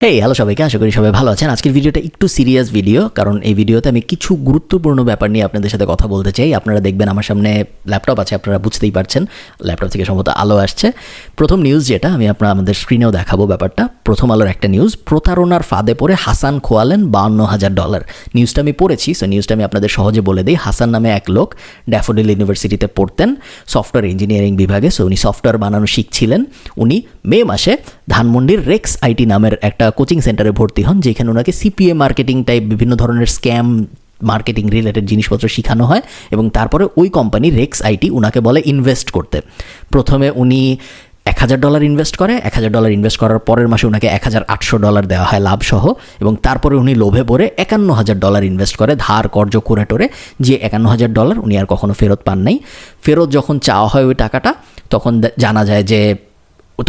Hey hello সবাইকে, আশা করি সবাই ভালো আছেন। আজকের ভিডিওটা একটু সিরিয়াস ভিডিও, কারণ এই ভিডিওতে আমি কিছু গুরুত্বপূর্ণ ব্যাপার নিয়ে আপনাদের সাথে কথা বলতে চাই। আপনারা দেখবেন আমার সামনে ল্যাপটপ আছে, আপনারা বুঝতেই পারছেন ল্যাপটপ থেকে সম্ভবত আলো আসছে। প্রথম নিউজ যেটা আমি আমাদের স্ক্রিনেও দেখাবো ব্যাপারটা, প্রথম আলোর একটা নিউজ। প্রতারণার ফাঁদে পড়ে হাসান খোয়ালেন $52,000। নিউজটা আমি পড়েছি, সো নিউজটা আমি আপনাদের সহজে বলে দিই। হাসান নামে এক লোক ড্যাফোডিল ইউনিভার্সিটিতে পড়তেন সফটওয়্যার ইঞ্জিনিয়ারিং বিভাগে। সো উনি সফটওয়্যার বানানো শিখছিলেন। উনি মে মাসে ধানমন্ডির রেক্স আইটি নামের একটা কোচিং সেন্টারে ভর্তি হন, যেখানে ওনাকে সিপিএ মার্কেটিং টাইপ বিভিন্ন ধরনের স্ক্যাম মার্কেটিং রিলেটেড জিনিসপত্র শেখানো হয়। এবং তারপরে ওই কোম্পানি রেক্স আইটি ওনাকে বলে ইনভেস্ট করতে। প্রথমে উনি $1,000 ইনভেস্ট করে। $1,000 ইনভেস্ট করার পরের মাসে ওনাকে $1,800 দেওয়া হয় লাভসহ। এবং তারপরে উনি লোভে পড়ে $51,000 ইনভেস্ট করে ধার কর্জ করে টোরে, যে $51,000 উনি আর কখনো ফেরত পান নাই। ফেরত যখন চাওয়া হয় ওই টাকাটা, তখন জানা যায় যে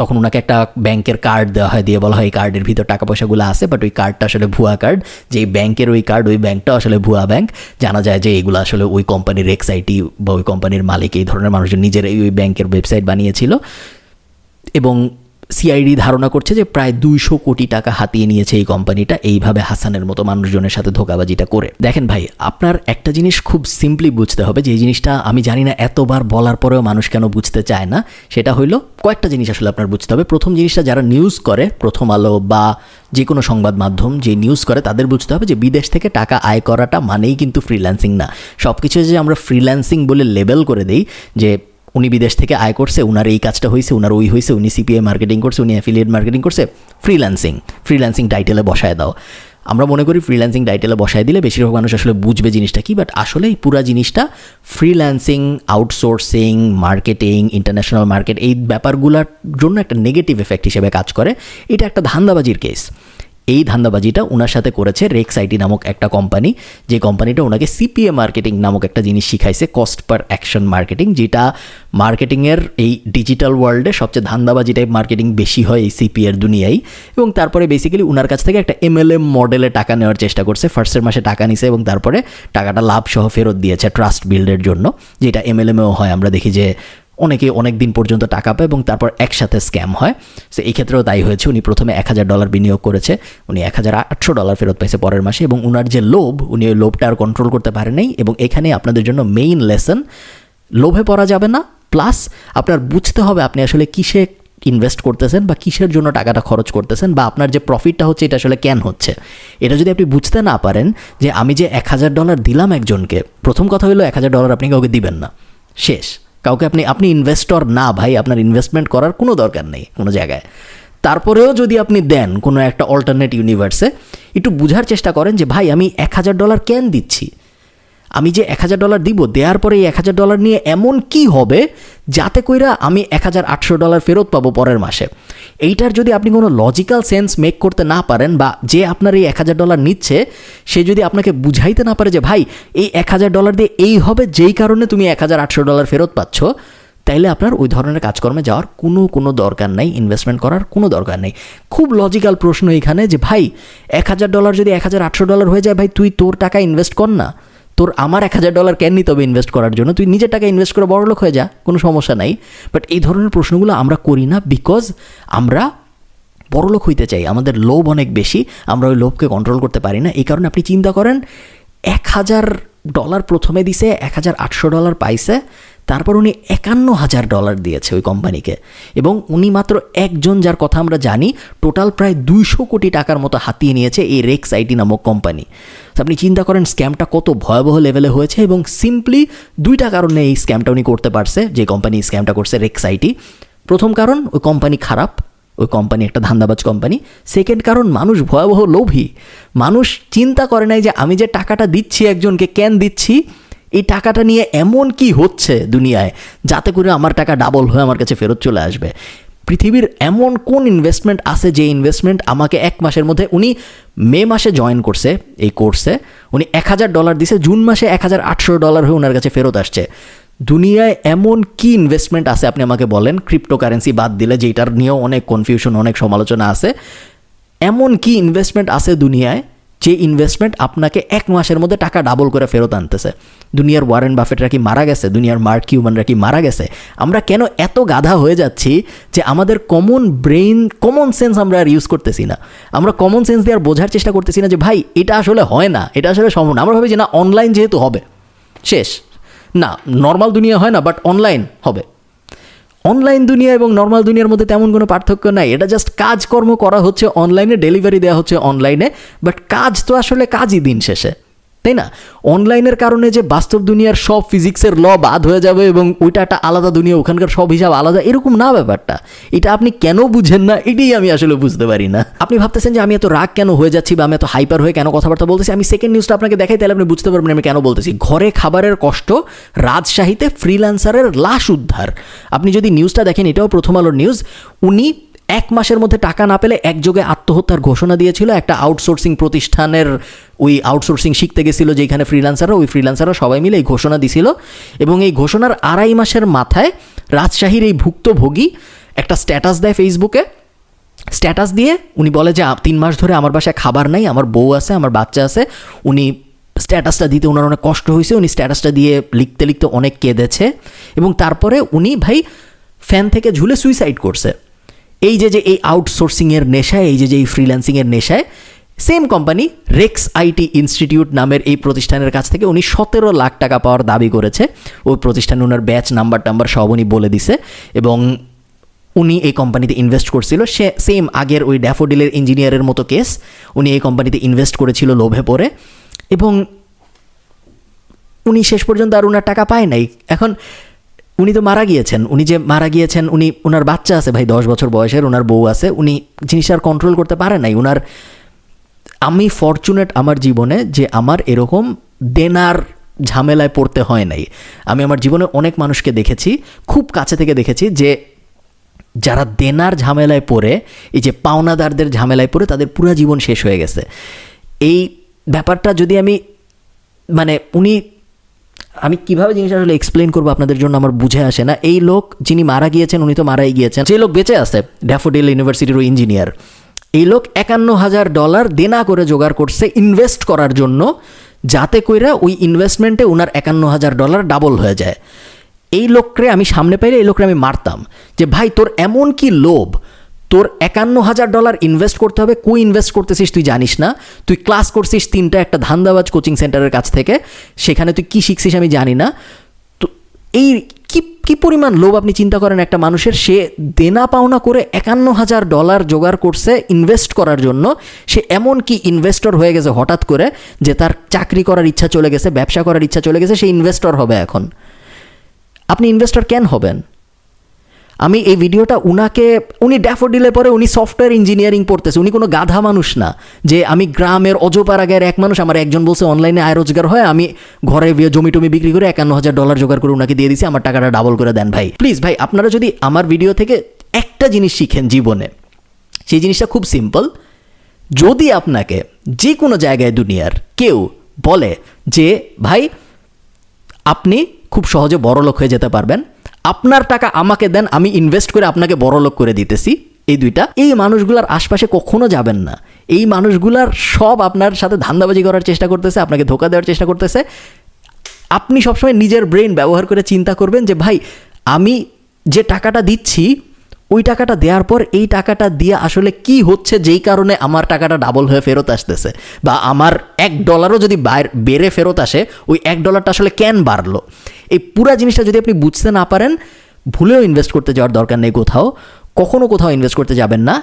তখন ওনাকে একটা ব্যাংকের কার্ড দেওয়া হয়, দিয়ে বলা হয় এই কার্ডের ভিতর টাকা পয়সাগুলো আছে, বাট ওই কার্ডটা আসলে ভুয়া কার্ড। যেই ব্যাংকের ওই কার্ড, ওই ব্যাংকটা আসলে ভুয়া ব্যাংক। জানা যায় যে এগুলো আসলে ওই কোম্পানির রেক্স আইটি বা ওই কোম্পানির মালিক এই ধরনের মানুষজন নিজেরাই ওই ব্যাংকের ওয়েবসাইট বানিয়েছিল। এবং সিআইডি ধারণা করছে যে প্রায় 200 কোটি টাকা হাতিয়ে নিয়েছে এই কোম্পানিটা এইভাবে হাসানের মতো মানুষজনের সাথে ধোঁকাবাজিটা করে। দেখেন ভাই, আপনার একটা জিনিস খুব সিম্পলি বুঝতে হবে, যে এই জিনিসটা আমি জানি না এতবার বলার পরেও মানুষ কেন বুঝতে চায় না। সেটা হইলো কয়েকটা জিনিস আসলে আপনার বুঝতে হবে। প্রথম জিনিসটা, যারা নিউজ করে, প্রথম আলো বা যে কোনো সংবাদ মাধ্যম যে নিউজ করে, তাদের বুঝতে হবে যে বিদেশ থেকে টাকা আয় করাটা মানেই কিন্তু ফ্রিল্যান্সিং না। সব কিছু যে আমরা ফ্রিল্যান্সিং বলে লেবেল করে দিই, যে উনি বিদেশ থেকে আয় করছে, উনার এই কাজটা হয়েছে, উনার ওই হয়েছে, উনি সিপিআই মার্কেটিং করছে, উনি অ্যাফিলিয়েট মার্কেটিং করছে, ফ্রিল্যান্সিং টাইটেলে বসায় দাও। আমরা মনে করি ফ্রিল্যান্সিং টাইটেলে বসায় দিলে বেশিরভাগ মানুষ আসলে বুঝবে জিনিসটা কি, বাট আসলে এই পুরো জিনিসটা freelancing, outsourcing, marketing, international market, এই ব্যাপারগুলোর জন্য একটা নেগেটিভ এফেক্ট হিসেবে কাজ করে। এটা একটা ধান্দাবাজির কেস। এই ধান্দাবাজিটা ওনার সাথে করেছে রেক্স আইটি নামক একটা কোম্পানি, যে কোম্পানিটা ওনাকে সিপিএ মার্কেটিং নামক একটা জিনিস শিখাইছে, কস্ট পার অ্যাকশন মার্কেটিং, যেটা মার্কেটিংয়ের এই ডিজিটাল ওয়ার্ল্ডে সবচেয়ে ধান্দাবাজি টাইপ মার্কেটিং বেশি হয় এই সিপিএর দুনিয়ায়। এবং তারপরে বেসিক্যালি ওনার কাছ থেকে একটা MLM মডেলে টাকা নেওয়ার চেষ্টা করছে। ফার্স্টের মাসে টাকা নিছে এবং তারপরে টাকাটা লাভসহ ফেরত দিয়েছে ট্রাস্ট বিল্ডের জন্য, যেটা MLMও হয়। আমরা দেখি যে অনেকে অনেক দিন পর্যন্ত টাকা পায় এবং তারপর একসাথে স্ক্যাম হয়। সো এই ক্ষেত্রেও তাই হয়েছে। উনি প্রথমে $1,000 বিনিয়োগ করেছে, উনি $1,800 ফেরত পাইছে পরের মাসে। এবং উনার যে লোভ, উনি ওই লোভটা আর কন্ট্রোল করতে পারেন নাই। এবং এখানে আপনাদের জন্য মেইন লেসন, লোভে পড়া যাবে না, প্লাস আপনার বুঝতে হবে আপনি আসলে কিসে ইনভেস্ট করতেছেন বা কিসের জন্য টাকাটা খরচ করতেছেন, বা আপনার যে প্রফিটটা হচ্ছে এটা আসলে কেন হচ্ছে। এটা যদি আপনি বুঝতে না পারেন, যে আমি যে $1,000 দিলাম একজনকে, প্রথম কথা হলো $1,000 আপনি কাউকে দিবেন না, শেষ। কাউকে আপনি ইনভেস্টর না ভাই, আপনার ইনভেস্টমেন্ট করার কোনো দরকার নেই কোনো জায়গায়। তারপরেও যদি আপনি দেন কোনো একটা অল্টারনেট ইউনিভার্সে, একটু বুঝার চেষ্টা করেন যে ভাই আমি $1,000 কেন দিচ্ছি। আমি যে $1,000 দিব, দেওয়ার পরে এই $1,000 নিয়ে এমন কি হবে যাতে কইরা আমি $1,800 ফেরত পাবো পরের মাসে। এইটার যদি আপনি কোনো লজিক্যাল সেন্স মেক করতে না পারেন, বা যে আপনার এই $1,000 নিচ্ছে সে যদি আপনাকে বুঝাইতে না পারে যে ভাই এই $1,000 দিয়ে এই হবে যেই কারণে তুমি $1,800 ফেরত পাচ্ছ, তাইলে আপনার ওই ধরনের কাজকর্মে যাওয়ার কোনো দরকার নাই, ইনভেস্টমেন্ট করার কোনো দরকার নেই। খুব লজিক্যাল প্রশ্ন এখানে, যে ভাই $1,000 যদি $1,800 হয়ে যায়, ভাই তুই তোর টাকা ইনভেস্ট কর না। তোর আমার $1,000 কেন নিতে হবে ইনভেস্ট করার জন্য? তুই নিজের টাকা ইনভেস্ট করে বড়লোক হয়ে যা, কোনো সমস্যা নাই। বাট এই ধরনের প্রশ্নগুলো আমরা করি না, বিকজ আমরা বড়লোক হইতে চাই, আমাদের লোভ অনেক বেশি, আমরা ওই লোভকে কন্ট্রোল করতে পারি না। এই কারণে আপনি চিন্তা করেন, $1,000 প্রথমে দিছে, $1,800 পাইছে, তারপর উনি $51,000 দিয়েছে ওই কোম্পানিকে। এবং উনি মাত্র একজন, যার কথা আমরা জানি, টোটাল প্রায় 200 কোটি টাকার মতো হাতিয়ে নিয়েছে এই রেক্স আইটি নামক কোম্পানি। আপনি চিন্তা করেন স্ক্যামটা কত ভয়াবহ লেভেলে হয়েছে। এবং সিম্পলি 2টা কারণে এই স্ক্যামটা উনি করতে পারছে, যে কোম্পানি স্ক্যামটা করছে রেক্স আইটি। প্রথম কারণ, ওই কোম্পানি খারাপ, ওই কোম্পানি একটা ধান্দাবাজ কোম্পানি। সেকেন্ড কারণ, মানুষ ভয়াবহ লোভী। মানুষ চিন্তা করে নাই যে আমি যে টাকাটা দিচ্ছি একজনকে, কেন দিচ্ছি, এই টাকাটা নিয়ে এমন কি হচ্ছে দুনিয়ায় যাতে করে আমার টাকা ডাবল হয়ে আমার কাছে ফেরত চলে আসবে। পৃথিবীর এমন কোন ইনভেস্টমেন্ট আছে যে ইনভেস্টমেন্ট আমাকে 1 মাসের মধ্যে, উনি মে মাসে জয়েন করছে এই কোর্সে, উনি $1,000 দিছে, জুন মাসে $1,800 হয়ে ওনার কাছে ফেরত আসছে। দুনিয়ায় এমন কি ইনভেস্টমেন্ট আছে আপনি আমাকে বলেন, ক্রিপ্টোকারেন্সি বাদ দিলে, যেটার নিয়েও অনেক কনফিউশন, অনেক সমালোচনা আছে, এমন কি ইনভেস্টমেন্ট আছে দুনিয়ায় যে ইনভেস্টমেন্ট আপনাকে 1 মাসের মধ্যে টাকা ডাবল করে ফেরত আনতেছে। দুনিয়ার ওয়ারেন বাফেটরা কি মারা গেছে? দুনিয়ার মার্ক কিউম্যানরা কি মারা গেছে? আমরা কেন এত গাধা হয়ে যাচ্ছি যে আমাদের কমন ব্রেইন, কমন সেন্স আমরা আর ইউজ করতেছি না। আমরা কমন সেন্স দিয়ে আর বোঝার চেষ্টা করতেছি না যে ভাই এটা আসলে হয় না, এটা আসলে সম্ভব না। আমরা ভাবি যে না, অনলাইন যেহেতু হবে শেষ, না নর্মাল দুনিয়া হয় না, বাট অনলাইন হবে। অনলাইন দুনিয়া এবং নর্মাল দুনিয়ার মধ্যে তেমন কোনো পার্থক্য নাই। এটা জাস্ট কাজকর্ম করা হচ্ছে অনলাইনে, ডেলিভারি দেওয়া হচ্ছে অনলাইনে, বাট কাজ তো আসলে কাজই দিন শেষে, তাই না? অনলাইনের কারণে যে বাস্তব দুনিয়ার সব ফিজিক্সের ল বাদ হয়ে যাবে এবং ওইটা একটা আলাদা দুনিয়া, ওখানকার সব হিসাব আলাদা, এরকম না ব্যাপারটা। এটা আপনি কেন বুঝেন না, এটাই আমি আসলে বুঝতে পারি না। আপনি ভাবতেছেন যে আমি এত রাগ কেন হয়ে যাচ্ছি বা আমি এত হাইপার হয়ে কেন কথাবার্তা বলতেছি। আমি সেকেন্ড নিউজটা আপনাকে দেখাই, তাহলে আপনি বুঝতে পারবেন আমি কেন বলতেছি। ঘরে খাবারের কষ্ট, রাজশাহীতে ফ্রিল্যান্সারের লাশ উদ্ধার। আপনি যদি নিউজটা দেখেন, এটাও প্রথম আলোর নিউজ। উনি 1 মাসের মধ্যে টাকা না পেলে একযোগে আত্মহত্যার ঘোষণা দিয়েছিল। একটা আউটসোর্সিং প্রতিষ্ঠানের ওই আউটসোর্সিং শিখতে গেছিলো যেখানে ফ্রিল্যান্সাররা, ওই ফ্রিল্যান্সাররা সবাই মিলে এই ঘোষণা দিছিল। এবং এই ঘোষণার 2.5 মাসের মাথায় রাজশাহীর এই ভুক্তভোগী একটা স্ট্যাটাস দেয় ফেসবুকে। স্ট্যাটাস দিয়ে উনি বলে যে 3 মাস ধরে আমার বাসায় খাবার নাই, আমার বউ আছে, আমার বাচ্চা আছে। উনি স্ট্যাটাসটা দিতে ওনার অনেক কষ্ট হয়েছে, উনি স্ট্যাটাসটা দিয়ে লিখতে লিখতে অনেক কেঁদেছে এবং তারপরে উনি ভাই ফ্যান থেকে ঝুলে সুইসাইড করছে। এই যে এই আউটসোর্সিংয়ের নেশায়, এই যে এই ফ্রিল্যান্সিংয়ের নেশায়, same company Rex IT institute নামের এই প্রতিষ্ঠানের কাছ থেকে উনি 17 লাখ টাকা পাওয়ার দাবি করেছে। ওই প্রতিষ্ঠানে ওনার ব্যাচ নাম্বার সব উনি বলে দিছে এবং উনি এই কোম্পানিতে ইনভেস্ট করছিল। সে সেম আগের ওই ড্যাফোডিলের ইঞ্জিনিয়ারের মতো কেস, উনি এই কোম্পানিতে ইনভেস্ট করেছিল লোভে পড়ে এবং উনি শেষ পর্যন্ত আর ওনার টাকা পায় নাই। এখন উনি তো মারা গিয়েছেন, উনি যে মারা গিয়েছেন, উনি ওনার বাচ্চা আছে ভাই 10 বছর বয়সের, ওনার বউ আছে, উনি জিনিসটা আর কন্ট্রোল করতে পারে নাই। আমি ফরচুনেট আমার জীবনে যে আমার এরকম দেনার ঝামেলায় পড়তে হয় নাই। আমি আমার জীবনে অনেক মানুষকে দেখেছি, খুব কাছে থেকে দেখেছি, যে যারা দেনার ঝামেলায় পড়ে, এই যে পাওনাদারদের ঝামেলায় পড়ে তাদের পুরো জীবন শেষ হয়ে গেছে। এই ব্যাপারটা যদি আমি কীভাবে জিনিসটা আসলে এক্সপ্লেন করবো আপনাদের জন্য আমার বুঝে আসে না। এই লোক যিনি মারা গিয়েছেন, উনি তো মারাই গিয়েছেন, যে লোক বেঁচে আছে ড্যাফোডিল ইউনিভার্সিটির ওই ইঞ্জিনিয়ার, এই লোক $51,000 দেনা করে জোগাড় করছে ইনভেস্ট করার জন্য, যাতে কইরা ওই ইনভেস্টমেন্টে ওনার $51,000 ডাবল হয়ে যায়। এই লোকরে আমি সামনে পাইলে এই লোকরে আমি মারতাম যে ভাই তোর এমন কি লোভ, তোর $51,000 ইনভেস্ট করতে হবে, কই ইনভেস্ট করতেছিস তুই জানিস না, তুই ক্লাস করছিস 3টা একটা ধান্দাবাজ কোচিং সেন্টারের কাছ থেকে, সেখানে তুই কি শিখছিস আমি জানি না। তো এই কি পরিমাণ লোভ আপনি চিন্তা করেন একটা মানুষের। সে দেনা পাওনা করে $51,000 জোগাড় করছে ইনভেস্ট করার জন্য। সে এমন কি ইনভেস্টর হয়ে গেছে হঠাৎ করে যে তার চাকরি করার ইচ্ছা চলে গেছে, ব্যবসা করার ইচ্ছা চলে গেছে, সে ইনভেস্টর হবে এখন। আপনি ইনভেস্টর কেন হবেন? আমি এই ভিডিওটা উনি ড্যাফোডিলে পরে উনি সফটওয়্যার ইঞ্জিনিয়ারিং পড়তেছে, উনি কোনো গাধা মানুষ না যে আমি গ্রামের অজপাড়া গায়ের এক মানুষ, আমার একজন বলছে অনলাইনে আয় রোজগার হয়, আমি ঘরে জমি টমি বিক্রি করে $51,000 জোগাড় করে ওনাকে দিয়ে দিছি, আমার টাকাটা ডাবল করে দেন। ভাই প্লিজ ভাই, আপনারা যদি আমার ভিডিও থেকে একটা জিনিস শিখেন জীবনে, সেই জিনিসটা খুব সিম্পল। যদি আপনাকে যে কোনো জায়গায় দুনিয়ার কেউ বলে যে ভাই আপনি খুব সহজে বড়লোক হয়ে যেতে পারবেন, আপনার টাকা আমাকে দেন, আমি ইনভেস্ট করে আপনাকে বড়লোক করে দিতেছি, এই মানুষগুলার আশপাশে কখনো যাবেন না। এই মানুষগুলার সব আপনার সাথে ধান্দাবাজি করার চেষ্টা করতেছে, আপনাকে ধোকা দেওয়ার চেষ্টা করতেছে। আপনি সবসময় নিজের ব্রেন ব্যবহার করে চিন্তা করবেন যে ভাই আমি যে টাকাটা দিচ্ছি, ওই টাকাটা দেওয়ার পর এই টাকাটা দিয়ে আসলে কি হচ্ছে যেই কারণে আমার টাকাটা ডাবল হয়ে ফেরত আসতেছে, বা আমার $1 যদি বেড়ে ফেরত আসে, ওই $1 আসলে কেন বাড়লো। এই পুরো জিনিসটা যদি আপনি বুঝতে না পারেন, ভুলেও ইনভেস্ট করতে যাওয়ার দরকার নেই। কখনো কোথাও ইনভেস্ট করতে যাবেন না।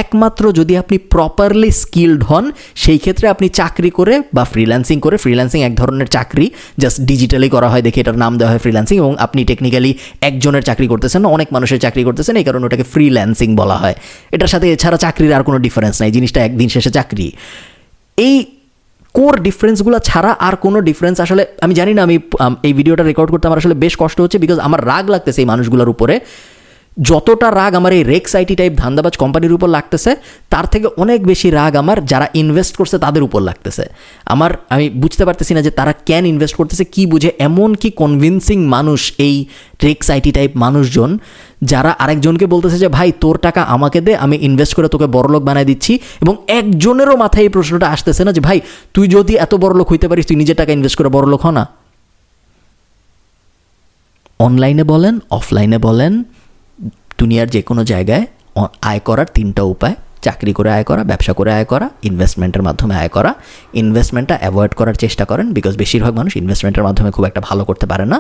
একমাত্র যদি আপনি প্রপারলি স্কিলড হন, সেই ক্ষেত্রে আপনি চাকরি করে বা ফ্রিল্যান্সিং এক ধরনের চাকরি, জাস্ট ডিজিটালি করা হয় দেখে এটার নাম দেওয়া হয় ফ্রিল্যান্সিং, এবং আপনি টেকনিক্যালি একজনের চাকরি করতেছেন না, অনেক মানুষের চাকরি করতেছেন, এই কারণে ওটাকে ফ্রিল্যান্সিং বলা হয়। এটার সাথে এছাড়া চাকরির আর কোনো ডিফারেন্স নাই, জিনিসটা একদিন শেষে চাকরি। এই কোর ডিফারেন্সগুলো ছাড়া আর কোনো ডিফারেন্স আসলে আমি জানি না। আমি এই ভিডিওটা রেকর্ড করতে আমার আসলে বেশ কষ্ট হচ্ছে, বিকজ আমার রাগ লাগতেছে এই মানুষগুলোর উপরে যতটা রাগ আমার এই রেক্স আইটি টাইপ ধান্দাবাজ কোম্পানির উপর লাগতেছে, তার থেকে অনেক বেশি রাগ আমার যারা ইনভেস্ট করছে তাদের উপর লাগতেছে। আমি বুঝতে পারতেছি না যে তারা কেন ইনভেস্ট করতেছে, কি বুঝে এমন কি কনভিন্সিং মানুষ এই রেক্স আইটি টাইপ মানুষজন, যারা আরেকজনকে বলতেছে যে ভাই তোর টাকা আমাকে দে, আমি ইনভেস্ট করে তোকে বড়লোক বানায় দিচ্ছি, এবং একজনেরও মাথায় এই প্রশ্নটা আসতেছে না যে ভাই তুই যদি এত বড়লোক হইতে পারিস তুই নিজের টাকা ইনভেস্ট করে বড়লোক হ না। অনলাইনে বলেন, অফলাইনে বলেন, দুনিয়ার যে কোনো জায়গায় আয় করার 3টা উপায়: চাকরি করে আয় করা, ব্যবসা করে আয় করা, ইনভেস্টমেন্টের মাধ্যমে আয় করা। ইনভেস্টমেন্টটা অ্যাভয়েড করার চেষ্টা করেন, বিকজ বেশিরভাগ মানুষ ইনভেস্টমেন্টের মাধ্যমে খুব একটা ভালো করতে পারে না।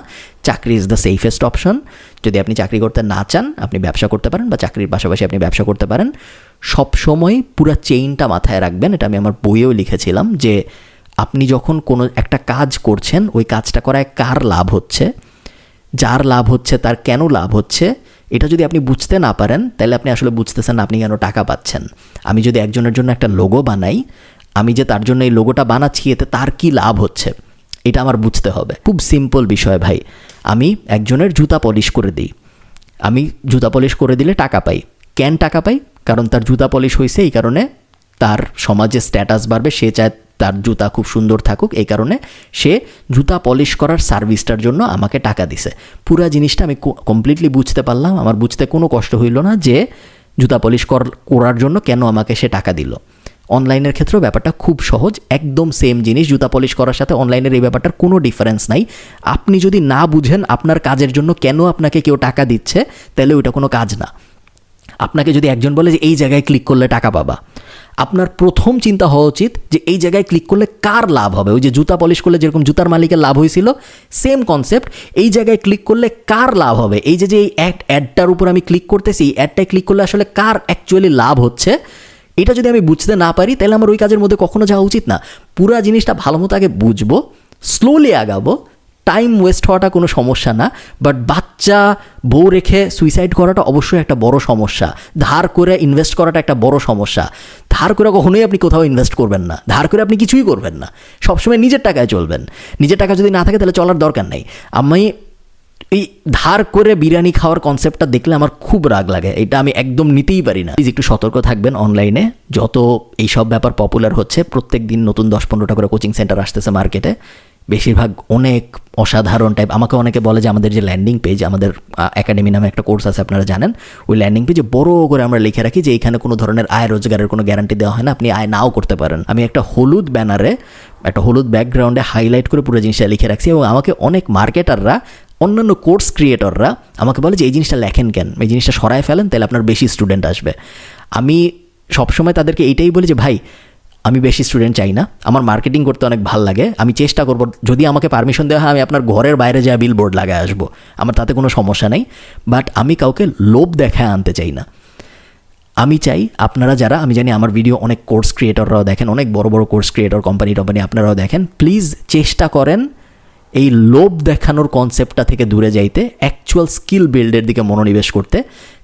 চাকরি ইজ দ্য সেফেস্ট অপশন। যদি আপনি চাকরি করতে না চান, আপনি ব্যবসা করতে পারেন, বা চাকরির পাশাপাশি আপনি ব্যবসা করতে পারেন। সবসময় পুরো চেইনটা মাথায় রাখবেন। এটা আমি আমার বইয়েও লিখেছিলাম যে আপনি যখন কোনো একটা কাজ করছেন, ওই কাজটা করায় কার লাভ হচ্ছে, যার লাভ হচ্ছে তার কেন লাভ হচ্ছে, এটা যদি আপনি বুঝতে না পারেন তাহলে আপনি আসলে বুঝতেছেন না আপনি কেন টাকা পাচ্ছেন। আমি যদি একজনের জন্য একটা লোগো বানাই, আমি যে তার জন্য এই লোগোটা বানাচ্ছি এতে তার কি লাভ হচ্ছে এটা আমার বুঝতে হবে। খুব সিম্পল বিষয় ভাই। আমি একজনের জুতা পলিশ করে দিই, আমি জুতা পলিশ করে দিলে টাকা পাই। কেন টাকা পাই? কারণ তার জুতা পলিশ হয়েছে, এই কারণে তার সমাজে স্ট্যাটাস বাড়বে, সে চায় তার জুতা খুব সুন্দর থাকুক, এই কারণে সে জুতা পলিশ করার সার্ভিসটার জন্য আমাকে টাকা দিছে। পুরো জিনিসটা আমি কমপ্লিটলি বুঝতে পারলাম, আমার বুঝতে কোনো কষ্ট হইল না যে জুতা পলিশ করার জন্য কেন আমাকে সে টাকা দিল। অনলাইনের ক্ষেত্রেও ব্যাপারটা খুব সহজ, একদম সেম জিনিস। জুতা পলিশ করার সাথে অনলাইনের এই ব্যাপারটার কোনো ডিফারেন্স নাই। আপনি যদি না বুঝেন আপনার কাজের জন্য কেন আপনাকে কেউ টাকা দিচ্ছে, তাহলে ওইটা কোনো কাজ না। আপনাকে যদি একজন বলে যে এই জায়গায় ক্লিক করলে টাকা পাবা, আপনার প্রথম চিন্তা হওয়া উচিত যে এই জায়গায় ক্লিক করলে কার লাভ হবে। ওই যে জুতা পলিশ করলে যেরকম জুতার মালিকের লাভ হয়েছিল, সেম কনসেপ্ট, এই জায়গায় ক্লিক করলে কার লাভ হবে। এই যে এই অ্যাডটার উপর আমি ক্লিক করতেছি, এই অ্যাডটায় ক্লিক করলে আসলে কার অ্যাকচুয়ালি লাভ হচ্ছে, এটা যদি আমি বুঝতে না পারি তাহলে আমার ওই কাজের মধ্যে কখনো যাওয়া উচিত না। পুরা জিনিসটা ভালো মতো আগে বুঝবো, স্লোলি আগাবো। টাইম ওয়েস্ট হওয়াটা কোনো সমস্যা না, বাট বাচ্চা বউ রেখে সুইসাইড করাটা অবশ্যই একটা বড় সমস্যা। ধার করে ইনভেস্ট করাটা একটা বড় সমস্যা। ধার করে কখনোই আপনি কোথাও ইনভেস্ট করবেন না, ধার করে আপনি কিছুই করবেন না, সবসময় নিজের টাকায় চলবেন। নিজের টাকা যদি না থাকে তাহলে চলার দরকার নাই। আমি এই ধার করে বিরিয়ানি খাওয়ার কনসেপ্টটা দেখলে আমার খুব রাগ লাগে, এটা আমি একদম নিতেই পারি না। প্লিজ একটু সতর্ক থাকবেন। অনলাইনে যত এইসব ব্যাপার পপুলার হচ্ছে, প্রত্যেক দিন নতুন 10-15টা করে কোচিং সেন্টার আসতেছে মার্কেটে, বেশিরভাগ অনেক অসাধারণ টাইপ। আমাকে অনেকে বলে যে আমাদের যে ল্যান্ডিং পেজ, আমাদের একাডেমি নামে একটা কোর্স আছে আপনারা জানেন, ওই ল্যান্ডিং পেজে বড় করে আমরা লিখে রাখি যে এইখানে কোনো ধরনের আয় রোজগারের কোনো গ্যারান্টি দেওয়া হয় না, আপনি আয় নাও করতে পারেন। আমি একটা হলুদ ব্যানারে, একটা হলুদ ব্যাকগ্রাউন্ডে হাইলাইট করে পুরো জিনিসটা লিখে রাখছি, এবং আমাকে অনেক মার্কেটাররা, অন্যান্য কোর্স ক্রিয়েটররা আমাকে বলে যে এই জিনিসটা লেখেন কেন, এই জিনিসটা সরায় ফেলেন, তাহলে আপনার বেশি স্টুডেন্ট আসবে। আমি সবসময় তাদেরকে এইটাই বলি যে ভাই আমি বেশি স্টুডেন্ট চাই না, আমার মার্কেটিং করতে অনেক ভালো লাগে, আমি চেষ্টা করব যদি আমাকে পারমিশন দেওয়া হয় আমি আপনার ঘরের বাইরে যা বিলবোর্ড লাগায় আসবো, আমার তাতে কোনো সমস্যা নেই। বাট আমি কাউকে লোভ দেখায় আনতে চাই না। আমি চাই আপনারা যারা, আমি জানি আমার ভিডিও অনেক কোর্স ক্রিয়েটররাও দেখেন, অনেক বড় বড় কোর্স ক্রিয়েটর কোম্পানি আপনারাও দেখেন, প্লিজ চেষ্টা করেন এই লোভ দেখানোর কনসেপ্টটা থেকে দূরে যাইতে, অ্যাকচুয়াল স্কিল বিল্ডের দিকে মনোনিবেশ করতে।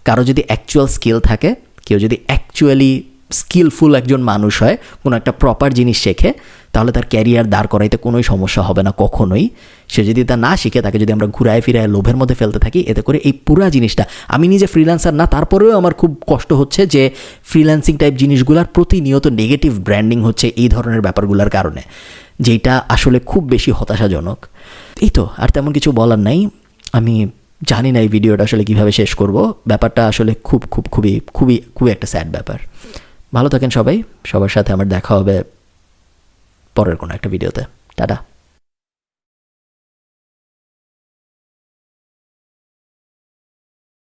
কারো যদি অ্যাকচুয়াল স্কিল থাকে, কেউ যদি অ্যাকচুয়ালি স্কিলফুল একজন মানুষ হয়, কোনো একটা প্রপার জিনিস শেখে, তাহলে তার ক্যারিয়ার দাঁড় করাইতে কোনোই সমস্যা হবে না কখনোই। সে যদি তা না শিখে, তাকে যদি আমরা ঘুরায় ফিরায় লোভের মধ্যে ফেলতে থাকি, এতে করে এই পুরা জিনিসটা, আমি নিজে ফ্রিল্যান্সার না, তারপরেও আমার খুব কষ্ট হচ্ছে যে ফ্রিল্যান্সিং টাইপ জিনিসগুলোর প্রতিনিয়ত নেগেটিভ ব্র্যান্ডিং হচ্ছে এই ধরনের ব্যাপারগুলোর কারণে, যেটা আসলে খুব বেশি হতাশাজনক। এই তো, আর তেমন কিছু বলার নাই। আমি জানি না এই ভিডিওটা আসলে কীভাবে শেষ করব। ব্যাপারটা আসলে খুবই একটা স্যাড ব্যাপার। ভালো থাকেন সবাই, সবার সাথে আমার দেখা হবে পরের কোনো একটা ভিডিওতে। টাটা।